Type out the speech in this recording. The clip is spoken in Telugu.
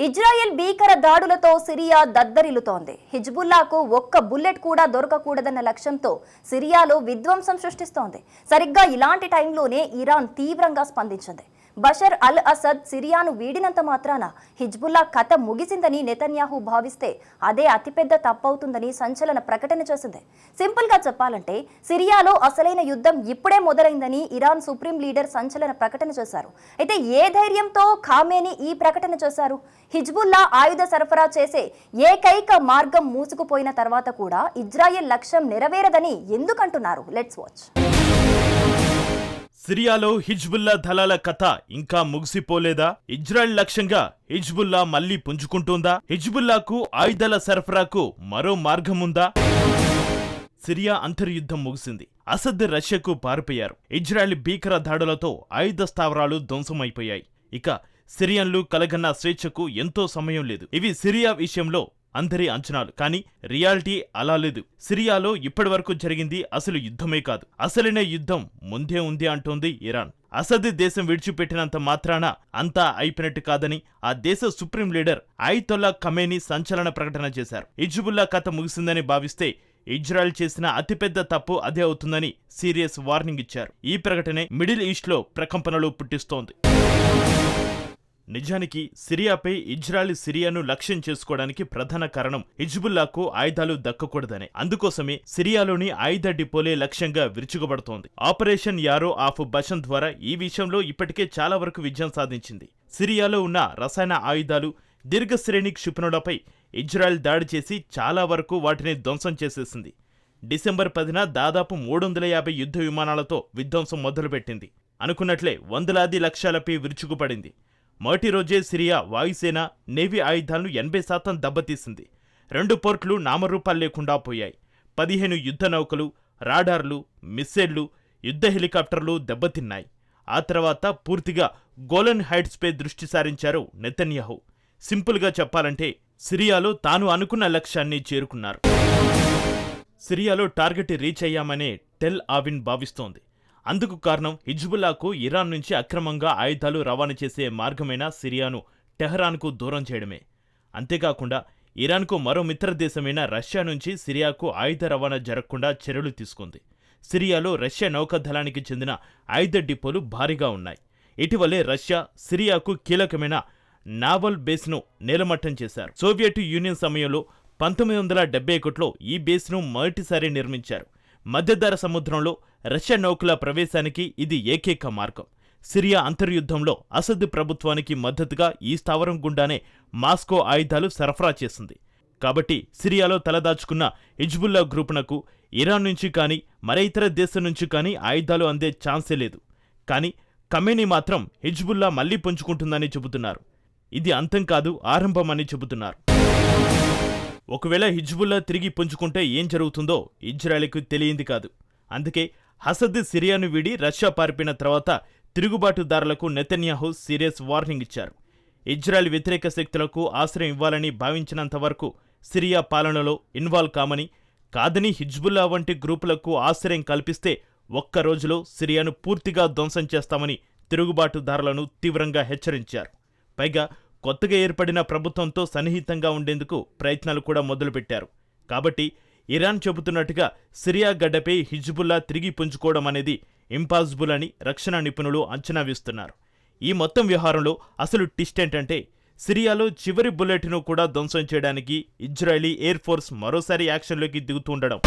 ఇజ్రాయెల్ భీకర దాడులతో సిరియా దద్దరిల్లుతోంది. హిజ్బుల్లాకు ఒక్క బుల్లెట్ కూడా దొరకకూడదన్న లక్ష్యంతో సిరియాలో విధ్వంసం సృష్టిస్తోంది. సరిగ్గా ఇలాంటి టైంలోనే ఇరాన్ తీవ్రంగా స్పందించింది. బషర్ అల్ అసద్ సిరియాను వీడినంత మాత్రాన హిజ్బుల్లా కథ ముగిసిందని నెతన్యాహు భావిస్తే అదే అతిపెద్ద తప్పవుతుందని సంచలన ప్రకటన చేసింది. సింపుల్ గా చెప్పాలంటే సిరియాలో అసలైన యుద్ధం ఇప్పుడే మొదలైందని ఇరాన్ సుప్రీం లీడర్ సంచలన ప్రకటన చేశారు. అయితే ఏ ధైర్యంతో ఖామేని ఈ ప్రకటన చేశారు? హిజ్బుల్లా ఆయుధ సరఫరా చేసే ఏకైక మార్గం మూసుకుపోయిన తర్వాత కూడా ఇజ్రాయెల్ లక్ష్యం నెరవేరదని ఎందుకంటున్నారు? Let's watch. సిరియాలో హిజ్బుల్లా దళాల కథ ఇంకా ముగిసిపోలేదా? ఇజ్రాయెల్ లక్ష్యంగా హిజ్బుల్లా మళ్లీ పుంజుకుంటోందా? హిజ్బుల్లాకు ఆయుధాల సరఫరాకు మరో మార్గముందా? సిరియా అంతర్యుద్ధం ముగిసింది. అసద్ రష్యాకు పారిపోయారు. ఇజ్రాయెల్ భీకర దాడులతో ఆయుధ స్థావరాలు ధ్వంసమైపోయాయి. ఇక సిరియన్లు కలగన్న స్వేచ్ఛకు ఎంతో సమయం లేదు. ఇవి సిరియా విషయంలో అందరి అంచనాలు. కానీ రియాలిటీ అలా లేదు. సిరియాలో ఇప్పటివరకు జరిగింది అసలు యుద్ధమే కాదు. అసలైన యుద్ధం ముందే ఉంది అంటోంది ఇరాన్. అసద్ దేశం విడిచిపెట్టినంత మాత్రాన అంతా అయిపోయినట్టు కాదని ఆ దేశ సుప్రీం లీడర్ అయతొల్లా ఖమేనీ సంచలన ప్రకటన చేశారు. హిజ్బుల్లా కథ ముగిసిందని భావిస్తే ఇజ్రాయెల్ చేసిన అతిపెద్ద తప్పు అదే అవుతుందని సీరియస్ వార్నింగ్ ఇచ్చారు. ఈ ప్రకటనే మిడిల్ ఈస్ట్ లో ప్రకంపనలు పుట్టిస్తోంది. నిజానికి సిరియాపై ఇజ్రాయెల్ సిరియాను లక్ష్యం చేసుకోవడానికి ప్రధాన కారణం హిజ్బుల్లాకు ఆయుధాలు దక్కకూడదనే. అందుకోసమే సిరియాలోని ఆయుధ డిపోలే లక్ష్యంగా విరుచుకుపడుతోంది. ఆపరేషన్ యారో ఆఫ్ బషన్ ద్వారా ఈ విషయంలో ఇప్పటికే చాలా వరకు విజయం సాధించింది. సిరియాలో ఉన్న రసాయన ఆయుధాలు, దీర్ఘశ్రేణి క్షిపణులపై ఇజ్రాయెల్ దాడి చేసి చాలా వరకు వాటిని ధ్వంసం చేసేసింది. డిసెంబర్ 10న దాదాపు 350 యుద్ధ విమానాలతో విధ్వంసం మొదలుపెట్టింది. అనుకున్నట్లే వందలాది లక్ష్యాలపై విరుచుకుపడింది. మొదటి రోజే సిరియా వాయుసేన, నేవీ ఆయుధాలను 80% దెబ్బతీసింది. 2 పోర్ట్లు నామరూపాలు లేకుండా పోయాయి. 15 యుద్ధ నౌకలు, రాడార్లు, మిస్సైళ్లు, యుద్ధ హెలికాప్టర్లు దెబ్బతిన్నాయి. ఆ తర్వాత పూర్తిగా గోలన్ హైట్స్పై దృష్టి సారించారు నెతన్యాహు. సింపుల్గా చెప్పాలంటే సిరియాలో తాను అనుకున్న లక్ష్యాన్ని చేరుకున్నారు. సిరియాలో టార్గెట్ రీచ్ అయ్యామనే టెల్ అవివ్ భావిస్తోంది. అందుకు కారణం హిజ్బుల్లాకు ఇరాన్ నుంచి అక్రమంగా ఆయుధాలు రవాణా చేసే మార్గమైన సిరియాను టెహరాన్కు దూరం చేయడమే. అంతేకాకుండా ఇరాన్కు మరో మిత్రదేశమైన రష్యా నుంచి సిరియాకు ఆయుధ రవాణా జరగకుండా చర్యలు తీసుకుంది. సిరియాలో రష్యా నౌకాదళానికి చెందిన ఆయుధ డిపోలు భారీగా ఉన్నాయి. ఇటీవలే రష్యా సిరియాకు కీలకమైన నావల్ బేస్ను నేలమట్టం చేశారు. సోవియట్ యూనియన్ సమయంలో 1971లో ఈ బేస్ను మొదటిసారి నిర్మించారు. మధ్యధరా సముద్రంలో రష్యా నౌకల ప్రవేశానికి ఇది ఏకైక మార్గం. సిరియా అంతర్యుద్ధంలో అసద్ ప్రభుత్వానికి మద్దతుగా ఈ స్థావరం గుండానే మాస్కో ఆయుధాలు సరఫరా చేసింది. కాబట్టి సిరియాలో తలదాచుకున్న హిజ్బుల్లా గ్రూపునకు ఇరాన్ నుంచి కానీ మరే ఇతర దేశం నుంచి కానీ ఆయుధాలు అందే ఛాన్సే లేదు. కానీ ఖమేనీ మాత్రం హిజ్బుల్లా మళ్లీ పుంజుకుంటుందని చెబుతున్నారు. ఇది అంతం కాదు, ఆరంభమని చెబుతున్నారు. ఒకవేళ హిజ్బుల్లా తిరిగి పుంజుకుంటే ఏం జరుగుతుందో ఇజ్రాయెల్కు తెలియంది కాదు. అందుకే అసద్ సిరియాను వీడి రష్యా పారిపోయిన తర్వాత తిరుగుబాటుదారులకు నెతన్యాహు సీరియస్ వార్నింగ్ ఇచ్చారు. ఇజ్రాయెల్ వ్యతిరేక శక్తులకు ఆశ్రయం ఇవ్వాలని భావించినంత వరకు సిరియా పాలనలో ఇన్వాల్వ్ కామని, కాదని హిజ్బుల్లా వంటి గ్రూపులకు ఆశ్రయం కల్పిస్తే ఒక్క రోజులో సిరియాను పూర్తిగా ధ్వంసం చేస్తామని తిరుగుబాటుదారులను తీవ్రంగా హెచ్చరించారు. పైగా కొత్తగా ఏర్పడిన ప్రభుత్వంతో సన్నిహితంగా ఉండేందుకు ప్రయత్నాలు కూడా మొదలుపెట్టారు. కాబట్టి ఇరాన్ చెబుతున్నట్టుగా సిరియా గడ్డపై హిజ్బుల్లా తిరిగి పుంజుకోవడం అనేది ఇంపాసిబుల్ అని రక్షణ నిపుణులు అంచనా వేస్తున్నారు. ఈ మొత్తం వ్యవహారంలో అసలు ట్విస్ట్ ఏంటంటే సిరియాలో చివరి బుల్లెట్ను కూడా ధ్వంసం చేయడానికి ఇజ్రాయెలీ ఎయిర్ ఫోర్స్ మరోసారి యాక్షన్లోకి దిగుతుండడం.